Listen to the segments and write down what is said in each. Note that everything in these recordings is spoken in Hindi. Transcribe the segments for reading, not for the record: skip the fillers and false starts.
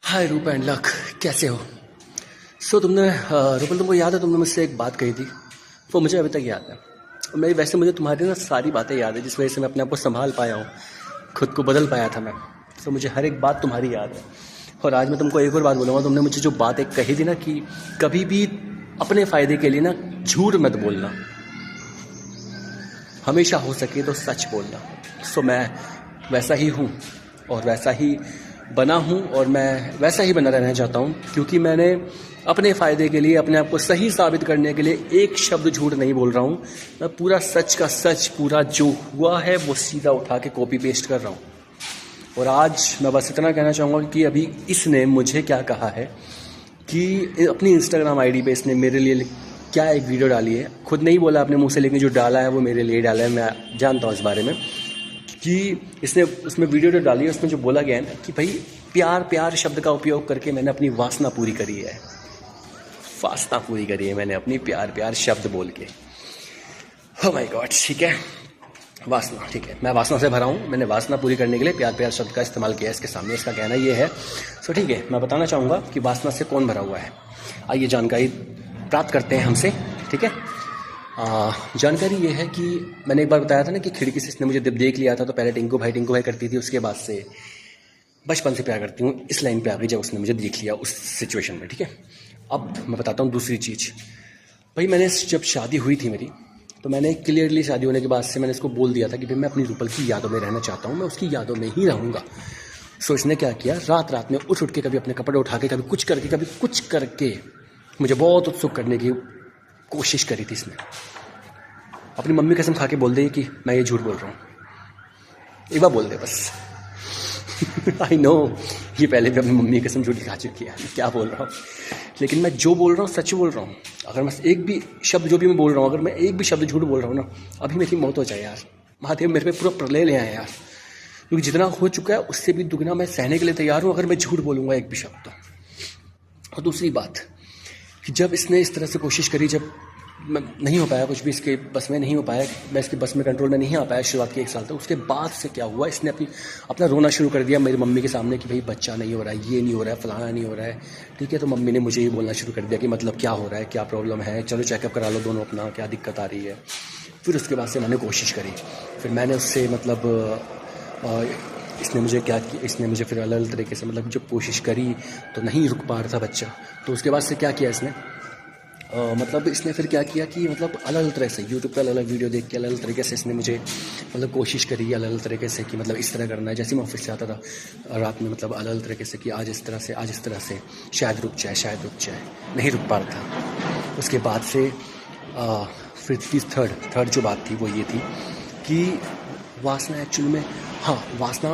हाय रूप एंड लक, कैसे हो? तुमने रूपल, तुमको याद है तुमने मुझसे एक बात कही थी, वो मुझे अभी तक याद है। मैं वैसे मुझे तुम्हारी ना सारी बातें याद है, जिस वजह से मैं अपने आप को संभाल पाया हूँ, खुद को बदल पाया था मैं। मुझे हर एक बात तुम्हारी याद है। और आज मैं तुमको एक और बात बोलूँगा। तुमने मुझे जो बात एक कही थी ना कि कभी भी अपने फ़ायदे के लिए ना झूठ मत बोलना, हमेशा हो सके तो सच बोलना। मैं वैसा ही हूँ और वैसा ही बना हूँ और मैं वैसा ही बना रहना चाहता हूँ, क्योंकि मैंने अपने फ़ायदे के लिए, अपने आप को सही साबित करने के लिए एक शब्द झूठ नहीं बोल रहा हूँ। मैं पूरा सच का सच, पूरा जो हुआ है वो सीधा उठा के कॉपी पेस्ट कर रहा हूँ। और आज मैं बस इतना कहना चाहूँगा कि अभी इसने मुझे क्या कहा है कि अपनी इंस्टाग्राम आईडी पे इसने मेरे लिए क्या एक वीडियो डाली है। खुद नहीं बोला अपने मुँह से, लेकिन जो डाला है वो मेरे लिए डाला है। मैं जानता हूँ इस बारे में कि इसने उसमें वीडियो जो डाली है उसमें जो बोला गया है ना कि भाई प्यार प्यार शब्द का उपयोग करके मैंने अपनी वासना पूरी करी है। वासना पूरी करी है मैंने अपनी प्यार प्यार शब्द बोल के। ओह माय गॉड, ठीक है, वासना, ठीक है, मैं वासना से भरा हूँ। मैंने वासना पूरी करने के लिए प्यार प्यार शब्द का इस्तेमाल किया इसके सामने। इसका कहना ये है। ठीक है, मैं बताना चाहूँगा कि वासना से कौन भरा हुआ है। आइए जानकारी प्राप्त करते हैं हमसे, ठीक है। जानकारी ये है कि मैंने एक बार बताया था ना कि खिड़की से इसने मुझे जब देख लिया था तो पहले टिंकू भाई करती थी, उसके बाद से बचपन से प्यार करती हूँ। इस लाइन पे आ गई जब उसने मुझे देख लिया उस सिचुएशन में, ठीक है। अब मैं बताता हूँ दूसरी चीज़। भाई मैंने जब शादी हुई थी मेरी, तो मैंने क्लियरली शादी होने के बाद से मैंने इसको बोल दिया था कि भाई मैं अपनी रूपल की यादों में रहना चाहता हूँ, मैं उसकी यादों में ही रहूँगा। इसने क्या किया, रात रात में उठ के कभी अपने कपड़े उठा के, कभी कुछ करके मुझे बहुत उत्सुक करने की कोशिश करी थी इसने। अपनी मम्मी कसम खा के बोल दे कि मैं ये झूठ बोल रहा हूँ, एक बार बोल दे बस। आई नो ये पहले भी अपनी मम्मी कसम झूठी खा चुकी है, क्या बोल रहा हूँ, लेकिन मैं जो बोल रहा हूँ सच बोल रहा हूँ। अगर मैं एक भी शब्द, जो भी मैं बोल रहा हूँ, अगर मैं एक भी शब्द झूठ बोल रहा हूँ ना, अभी मेरी मौत हो जाए यार। महादेव मेरे पे पूरा प्रलय ले आए यार, क्योंकि जितना हो चुका है उससे भी दुगना मैं सहने के लिए तैयार हूँ अगर मैं झूठ बोलूँगा एक भी शब्द तो। और दूसरी बात कि जब इसने इस तरह से कोशिश करी, जब नहीं हो पाया, कुछ भी इसके बस में नहीं हो पाया, मैं इसके बस में कंट्रोल में नहीं आ पाया शुरुआत के 1 साल तक, उसके बाद से क्या हुआ, इसने अपना रोना शुरू कर दिया मेरी मम्मी के सामने कि भाई बच्चा नहीं हो रहा है, ये नहीं हो रहा है, फलाना नहीं हो रहा है, ठीक है। तो मम्मी ने मुझे ये बोलना शुरू कर दिया कि मतलब क्या हो रहा है, क्या प्रॉब्लम है, चलो चेकअप करा लो दोनों अपना, क्या दिक्कत आ रही है। फिर उसके बाद से मैंने कोशिश करी, फिर मैंने उससे इसने मुझे क्या किया, इसने मुझे फिर अलग अलग तरीके से जब कोशिश करी तो नहीं रुक पा रहा था बच्चा। तो उसके बाद से क्या किया इसने, इसने फिर क्या किया कि अलग अलग तरह से यूट्यूब पर अलग अलग वीडियो देख के अलग अलग तरीके से इसने मुझे कोशिश करी अलग अलग तरीके से कि इस तरह करना है। जैसे मैं ऑफिस से आता था रात में, अलग अलग तरीके से कि आज इस तरह से, शायद रुक जाए, नहीं रुक पा रहा था। उसके बाद से फिर थर्ड जो बात थी वो ये थी कि वासना एक्चुअली में, हाँ, वासना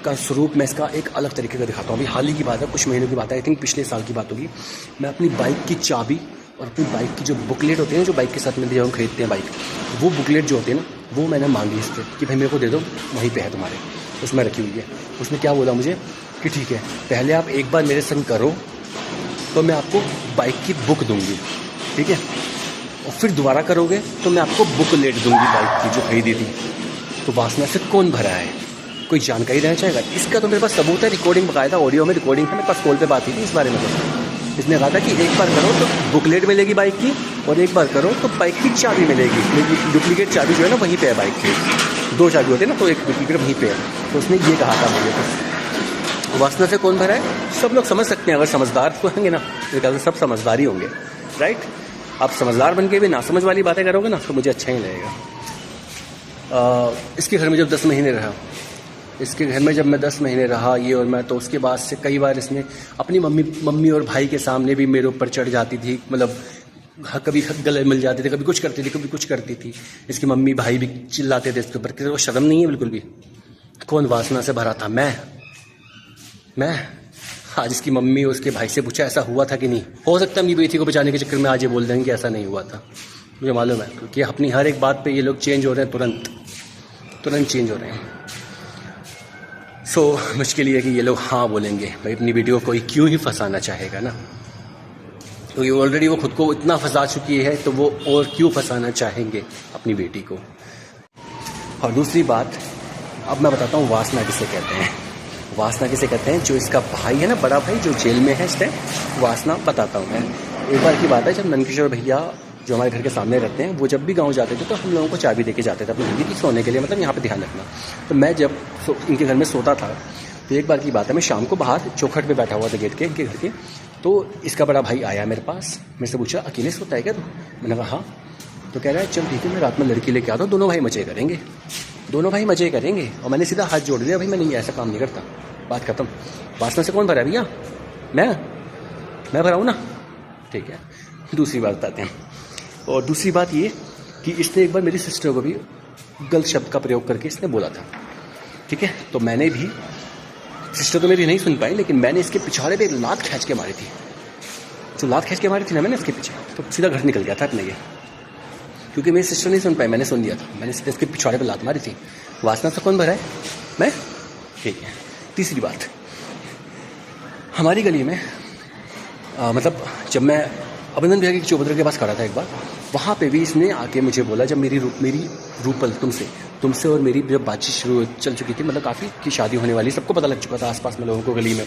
का स्वरूप मैं इसका एक अलग तरीके का दिखाता हूँ। अभी हाल ही की बात है, कुछ महीनों की बात है, आई थिंक पिछले साल की बात होगी। मैं अपनी बाइक की चाबी और अपनी बाइक की जो बुकलेट होती है ना, जो बाइक के साथ में जब हम खरीदते हैं बाइक, वो बुकलेट जो होती है ना, वो मैंने मांगी इससे कि भाई मेरे को दे दो, वहीं पे है तुम्हारे, उसमें रखी हुई है। उसने क्या बोला मुझे कि ठीक है, पहले आप एक बार मेरे संग करो तो मैं आपको बाइक की बुक दूंगी, ठीक है, और फिर दोबारा करोगे तो मैं आपको बुकलेट दूंगी बाइक की जो खरीदी थी। तो वासना से कौन भरा है, कोई जानकारी रहना चाहेगा? इसका तो मेरे पास सबूत है, रिकॉर्डिंग बकायदा ऑडियो में रिकॉर्डिंग है, मेरे पास कॉल पे बात हुई थी इस बारे में। तो इसने कहा था कि एक बार करो तो बुकलेट मिलेगी बाइक की, और एक बार करो तो बाइक की चाबी मिलेगी। लेकिन डुप्लीकेट चाबी जो है ना वहीं पे है बाइक की, 2 चाबी होती है ना, तो एक डुप्लीकेट वहीं पे है। तो उसने ये कहा था मुझे। तो वासना से कौन भरा है, सब लोग समझ सकते हैं, अगर समझदार तो होंगे ना, मेरे ख्याल से सब समझदार ही होंगे, राइट। आप समझदार बन के भी ना समझ वाली बातें करोगे ना तो मुझे अच्छा ही लगेगा। इसके घर में जब 10 महीने रहा, इसके घर में जब मैं 10 महीने रहा ये और मैं, तो उसके बाद से कई बार इसने अपनी मम्मी और भाई के सामने भी मेरे ऊपर चढ़ जाती थी, कभी गले मिल जाते थे, कभी कुछ करती थी, कभी कुछ करती थी। इसकी मम्मी भाई भी चिल्लाते थे इसके ऊपर, कि वो शर्म नहीं है बिल्कुल भी। कौन वासना से भरा था? मैं आज इसकी मम्मी और उसके भाई से पूछा ऐसा हुआ था कि नहीं। हो सकता है मेरी बेटी को बचाने के चक्कर में आज ये बोल देंगे कि ऐसा नहीं हुआ था, मुझे मालूम है, क्योंकि अपनी हर एक बात पे ये लोग चेंज हो रहे हैं, तुरंत चेंज हो रहे हैं। मुश्किल ये है कि ये लोग हाँ बोलेंगे, भाई अपनी बेटी को कोई क्यों ही फंसाना चाहेगा ना, क्योंकि ऑलरेडी वो खुद को इतना फंसा चुकी है, तो वो और क्यों फंसाना चाहेंगे अपनी बेटी को। और दूसरी बात, अब मैं बताता हूँ वासना किसे कहते हैं। वासना किसे कहते हैं? जो इसका भाई है ना, बड़ा भाई जो जेल में है इस टाइम, वासना बताता हूँ मैं। एक बार की बात है, जब नंदकिशोर भैया जो हमारे घर के सामने रहते हैं, वो जब भी गांव जाते थे तो हम लोगों को चाबी दे के जाते थे अपनी बीवी की सोने के लिए, मतलब यहाँ पे ध्यान रखना। तो मैं जब इनके घर में सोता था, तो एक बार की बात है, मैं शाम को बाहर चौखट पे बैठा हुआ था गेट के, इनके घर के। तो इसका बड़ा भाई आया मेरे पास, मेरे से पूछा अकेले सोता है क्या तू? मैंने कहा हाँ। तो कह रहा है चल ठीक है, मैं रात में लड़की लेके आता हूँ, दोनों भाई मजे करेंगे, दोनों भाई मजे करेंगे। और मैंने सीधा हाथ जोड़ दिया, भाई मैं नहीं, ऐसा काम नहीं करता, बात खत्म। वासना से कौन भरा भैया? मैं भरा हूँ ना, ठीक है। दूसरी बात बताते हैं। और दूसरी बात ये कि इसने एक बार मेरी सिस्टर को भी गलत शब्द का प्रयोग करके इसने बोला था, ठीक है। तो मैंने भी, सिस्टर तो मेरी नहीं सुन पाई, लेकिन मैंने इसके पिछाड़े पे एक लात खींच के मारी थी। जो लात खींच के मारी थी ना मैंने इसके पीछे, तो सीधा घर निकल गया था अपने ये, क्योंकि मेरी सिस्टर नहीं सुन पाई, मैंने सुन लिया था। मैंने सीधे इसके पिछाड़े पे लात मारी थी। वासना से कौन भरा है? मैं, ठीक है। तीसरी बात, हमारी गली में मतलब जब मैं अभिनंदन भैया की चौबतरा के पास खड़ा था एक बार, वहाँ पे भी इसने आके मुझे बोला, जब मेरी रूपल तुमसे और मेरी जब बातचीत शुरू चल चुकी थी, मतलब काफ़ी की शादी होने वाली, सबको पता लग चुका था आसपास में लोगों को गली में।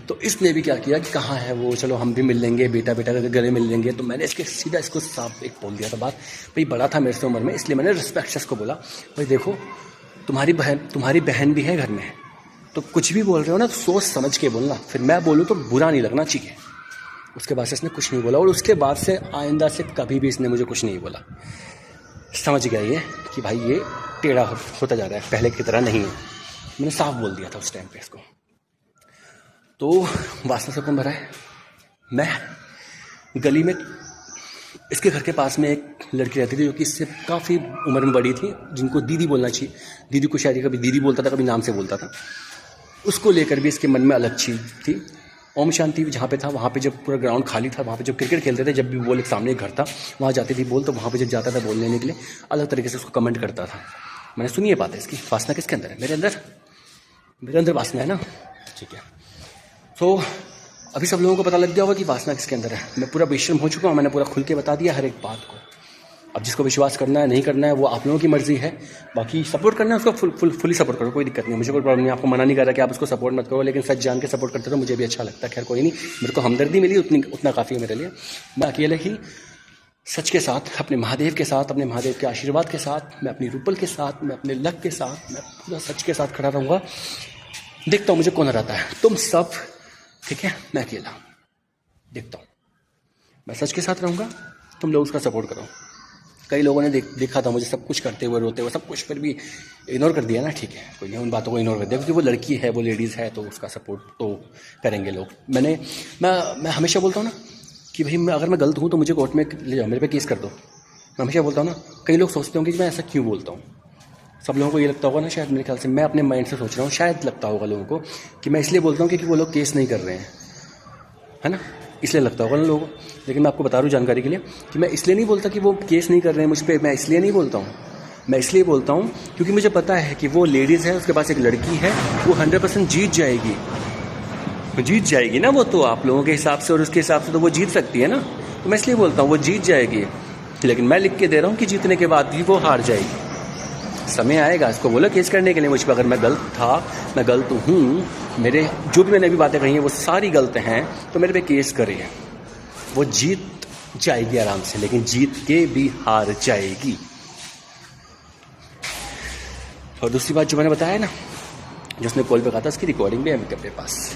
तो इसने भी क्या किया कि कहाँ है वो, चलो हम भी मिल लेंगे, बेटा बेटा करके गले मिल लेंगे। तो मैंने सीधा इसको साफ एक बोल दिया था बात। भाई बड़ा था मेरे से उम्र में, इसलिए मैंने रिस्पेक्ट से इसको बोला, भाई देखो तुम्हारी बहन भी है घर में, तो कुछ भी बोल रहे हो ना तो सोच समझ के बोलना, फिर मैं बोलूँ तो बुरा नहीं लगना चाहिए। उसके बाद से इसने कुछ नहीं बोला, और उसके बाद से आइंदा से कभी भी इसने मुझे कुछ नहीं बोला। समझ गया ये कि भाई ये टेढ़ा होता जा रहा है, पहले की तरह नहीं है। मैंने साफ बोल दिया था उस टाइम पे इसको। तो वासना से कौन भरा है? मैं, गली में इसके घर के पास में एक लड़की रहती थी जो कि इससे काफ़ी उम्र में बड़ी थी, जिनको दीदी बोलना चाहिए। दीदी को शायद कभी दीदी बोलता था, कभी नाम से बोलता था। उसको लेकर भी इसके मन में अलग चीज़ थी। ओम शांति जहाँ पे था, वहाँ पे जब पूरा ग्राउंड खाली था, वहाँ पे जब क्रिकेट खेलते थे, जब भी बोल, एक सामने एक घर था, वहाँ जाती थी बोल, तो वहाँ पे जब जाता था बोल लेने के लिए, अलग तरीके से उसको कमेंट करता था। मैंने सुनी ये बात है इसकी। वासना किसके अंदर है? मेरे अंदर वासना है ना, ठीक है। तो अभी सब लोगों को पता लग गया होगा कि वासना किसके अंदर है। मैं पूरा बेशर्म हो चुका हूँ, मैंने पूरा खुल के बता दिया हर एक बात को। अब जिसको विश्वास करना है नहीं करना है वो आप लोगों की मर्जी है, बाकी सपोर्ट करना है उसको फुली सपोर्ट करो, कोई दिक्कत नहीं, मुझे कोई प्रॉब्लम नहीं। आपको मना नहीं कर रहा कि आप उसको सपोर्ट मत करो, लेकिन सच जान के सपोर्ट करते तो मुझे भी अच्छा लगता है। खैर कोई नहीं, मेरे को हमदर्दी मिली उतना काफ़ी है मेरे लिए। मैं अकेले ही सच के साथ, अपने महादेव के साथ, अपने महादेव के आशीर्वाद के साथ, मैं अपनी रूपल के साथ, मैं अपने लक के साथ, मैं पूरा सच के साथ खड़ा रहूँगा। देखता हूँ मुझे कौन हराता है, तुम सब, ठीक है। मैं अकेला देखता हूँ, मैं सच के साथ रहूँगा, तुम लोग उसका सपोर्ट करो। कई लोगों ने देखा था मुझे सब कुछ करते हुए, रोते हुए, सब कुछ, फिर भी इग्नोर कर दिया ना, ठीक है कोई नहीं, उन बातों को इग्नोर कर दिया, क्योंकि वो लड़की है, वो लेडीज़ है, तो उसका सपोर्ट तो करेंगे लोग। मैं हमेशा बोलता हूँ ना कि भाई अगर मैं गलत हूँ तो मुझे कोर्ट में ले जाओ, मेरे पे केस कर दो। मैं हमेशा बोलता हूँ ना, कई लोग सोचते होंगे कि मैं ऐसा क्यों बोलता हूँ। सब लोगों को ये लगता होगा ना, शायद मेरे ख्याल से, मैं अपने माइंड से सोच रहा हूँ, शायद लगता होगा लोगों को कि मैं इसलिए बोलता हूँ क्योंकि वो लोग केस नहीं कर रहे हैं, है ना, इसलिए लगता होगा ना लोगों को। लेकिन मैं आपको बता रहा हूँ जानकारी के लिए कि मैं इसलिए नहीं बोलता कि वो केस नहीं कर रहे हैं मुझ पर, मैं इसलिए नहीं बोलता हूँ। मैं इसलिए बोलता हूँ क्योंकि मुझे पता है कि वो लेडीज़ है, उसके पास एक लड़की है, वो 100% जीत जाएगी ना, वो तो आप लोगों के हिसाब से और उसके हिसाब से तो वो जीत सकती है ना। तो मैं इसलिए बोलता हूँ वो जीत जाएगी, लेकिन मैं लिख के दे रहा हूँ कि जीतने के बाद भी वो हार जाएगी। समय आएगा, इसको बोला केस करने के लिए मुझ पर, अगर मैं गलत था, मैं गलत हूँ, मेरे जो भी मैंने अभी बातें कही हैं वो सारी गलत हैं, तो मेरे पे केस करिए, वो जीत जाएगी आराम से, लेकिन जीत के भी हार जाएगी। और दूसरी बात जो मैंने बताया ना, जो उसने कॉल पे कहा था, उसकी रिकॉर्डिंग भी है मेरे पास।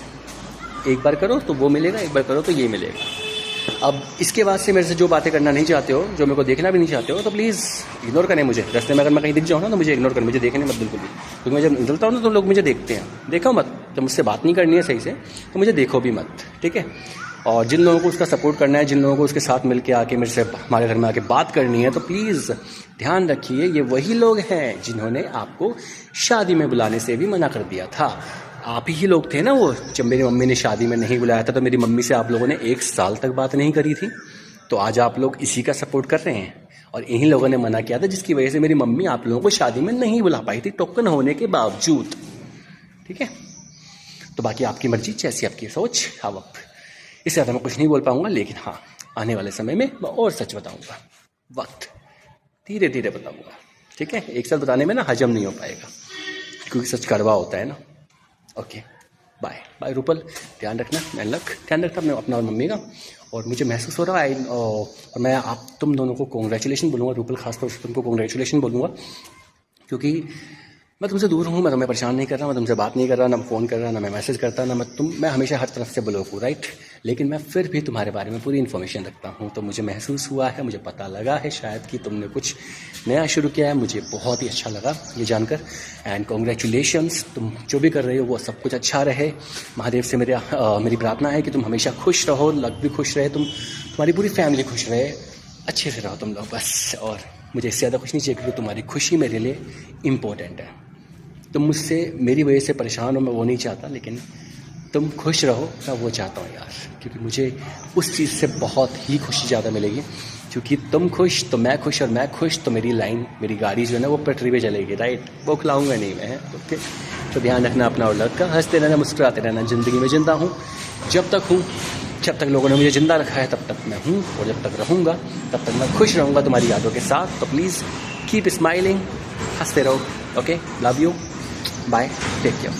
एक बार करो तो वो मिलेगा, एक बार करो तो ये मिलेगा। अब इसके बाद से मेरे से जो बातें करना नहीं चाहते हो, जो मेरे को देखना भी नहीं चाहते हो, तो प्लीज़ इग्नोर करें मुझे। रास्ते में अगर मैं कहीं दिख जाऊँ ना तो मुझे इग्नोर करें, मुझे देखने मत बिल्कुल भी, क्योंकि मैं जब निकलता हूँ ना तो लोग मुझे देखते हैं। देखो मत, जब मुझसे बात नहीं करनी है सही से तो मुझे देखो भी मत, ठीक है। और जिन लोगों को उसका सपोर्ट करना है, जिन लोगों को उसके साथ मिल के आके मेरे से, हमारे घर में आके बात करनी है, तो प्लीज़ ध्यान रखिए, ये वही लोग हैं जिन्होंने आपको शादी में बुलाने से भी मना कर दिया था। आप ही लोग थे ना वो, जब मेरी मम्मी ने शादी में नहीं बुलाया था तो मेरी मम्मी से आप लोगों ने 1 साल तक बात नहीं करी थी। तो आज आप लोग इसी का सपोर्ट कर रहे हैं, और इन्हीं लोगों ने मना किया था, जिसकी वजह से मेरी मम्मी आप लोगों को शादी में नहीं बुला पाई थी, टोकन होने के बावजूद, ठीक है। तो बाकी आपकी मर्जी, जैसी आपकी सोच। अब इससे ज़्यादा मैं कुछ नहीं बोल पाऊंगा, लेकिन हाँ, आने वाले समय में मैं और सच बताऊंगा, वक्त धीरे धीरे बताऊंगा, ठीक है। एक साथ बताने में ना हजम नहीं हो पाएगा, क्योंकि सच कड़वा होता है ना। ओके। बाय बाय रूपल, ध्यान रखना, एंड लक, ध्यान रखना अपना और मम्मी का। और मुझे महसूस हो रहा है और मैं तुम दोनों को कॉन्ग्रेचुलेशन बोलूँगा, रूपल खासतौर से तुमको कॉन्ग्रेचुलेशन बोलूँगा, क्योंकि मैं तुमसे दूर हूँ, मैं तुम्हें परेशान नहीं कर रहा, मैं तुमसे बात नहीं कर रहा, ना फ़ोन कर रहा, ना मैं मैसेज करता, ना मैं हमेशा हर तरफ से ब्लॉक हूँ, राइट। लेकिन मैं फिर भी तुम्हारे बारे में पूरी इन्फॉर्मेशन रखता हूँ। तो मुझे महसूस हुआ है, मुझे पता लगा है शायद कि तुमने कुछ नया शुरू किया है। मुझे बहुत ही अच्छा लगा ये जानकर, एंड कॉन्ग्रेचुलेशंस। तुम जो भी कर रहे हो वो सब कुछ अच्छा रहे। महादेव से मेरी प्रार्थना है कि तुम हमेशा खुश रहो, लक भी खुश रहे, तुम्हारी पूरी फैमिली खुश रहे, अच्छे से रहो तुम लोग बस। और मुझे इससे ज़्यादा कुछ नहीं चाहिए, क्योंकि तुम्हारी खुशी मेरे लिए इम्पोर्टेंट है। तुम मुझसे मेरी वजह से परेशान हो, मैं वो नहीं चाहता, लेकिन तुम खुश रहो, मैं वो चाहता हूँ यार, क्योंकि मुझे उस चीज़ से बहुत ही खुशी ज़्यादा मिलेगी। क्योंकि तुम खुश तो मैं खुश, और मैं खुश तो मेरी गाड़ी जो है ना वो पटरी पे चलेगी, राइट। वो खिलाऊंगा नहीं मैं, ओके। तो ध्यान रखना अपना और लग का, हंसते रहना, मुस्कुराते रहना। ज़िंदगी में जिंदा हूँ, जब तक लोगों ने मुझे ज़िंदा रखा है तब तक मैं हूँ, और जब तक रहूँगा तब तक मैं खुश रहूँगा तुम्हारी यादों के साथ। तो प्लीज़ कीप स्माइलिंग, हंसते रहो, okay. Love you, bye, take care.